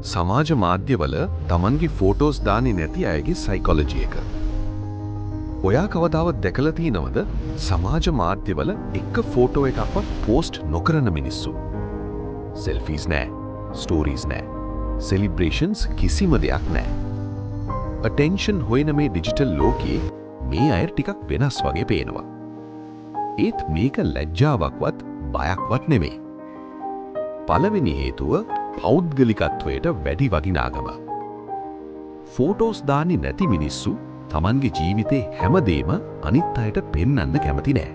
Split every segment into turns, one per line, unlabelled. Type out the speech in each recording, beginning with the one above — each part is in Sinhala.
සමාජ මාධ්‍යවල තමන්ගේ ෆෝටෝස් දාන්නේ නැති අයගේ සයිකොලොජි එක. ඔයා කවදාවත් දැකලා තියෙනවද සමාජ මාධ්‍යවල එක ෆෝටෝ එකක්වත් පෝස්ට් නොකරන මිනිස්සු? සෙල්ෆීස් නෑ, ස්ටෝරීස් නෑ, සෙලිබ්‍රේෂන්ස් කිසිම දෙයක් නෑ. අටෙන්ෂන් හොයන මේ ඩිජිටල් ලෝකයේ මේ අය ටිකක් වෙනස් වගේ පේනවා. ඒත් මේක ලැජ්ජාවක්වත් බයක්වත් නෙමෙයි. පළවෙනි හේතුව පෞද්ගලිකත්වයට වැඩි වටිනාකම. ෆෝටෝස් දාන්නේ නැති මිනිස්සු තමන්ගේ ජීවිතේ හැමදේම අනිත් අයට පෙන්වන්න කැමති නෑ.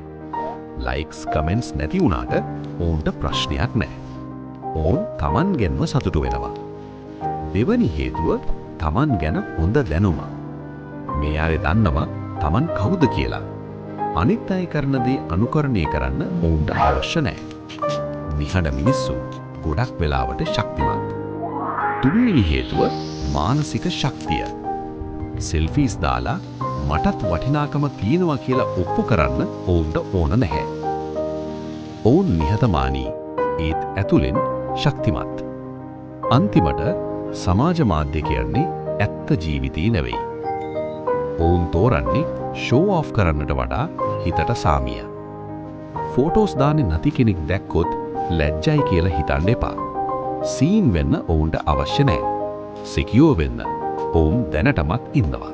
ලයික්ස් කමෙන්ට්ස් නැති වුණාට ඔවුන්ට ප්‍රශ්නයක් නෑ. ඔවුන් තමන් ගැනම සතුටු වෙනවා. දෙවැනි හේතුව තමන් ගැන හොඳ දැනුම. මේ අය දන්නවා තමන් කවුද කියලා. අනිත් අය කරන දේ අනුකරණය කරන්න ඔවුන්ට අවශ්‍ය නෑ. නිහඬ මිනිස්සු ගොඩක් වෙලාවට ශක්තිමත්. තුන්වෙනි හේතුව මානසික ශක්තිය. සෙල්ෆීස් දාලා මටත් වටිනාකම තියෙනවා කියලා ඔප්පු කරන්න ඔවුන්ට ඕන නැහැ. ඔවුන් නිහතමානී ඒත් ඇතුලෙන් ශක්තිමත්. අන්තිමට සමාජ මාධ්‍ය කියන්නේ ඇත්ත ජීවිතේ නෙවෙයි. ඔවුන් තෝරන්නේ ෂෝ ඔෆ් කරන්නට වඩා හිතට සාමිය. ෆෝටෝස් දාන්නේ නැති කෙනෙක් දැක්කොත් ලැජ්ජයි කියලා හිතන්න එපා. සීන් වෙන්න ඔවුන්ට අවශ්‍ය නැහැ. සිකියුර් වෙන්න ඔවුන් දැනටමත් ඉන්නවා.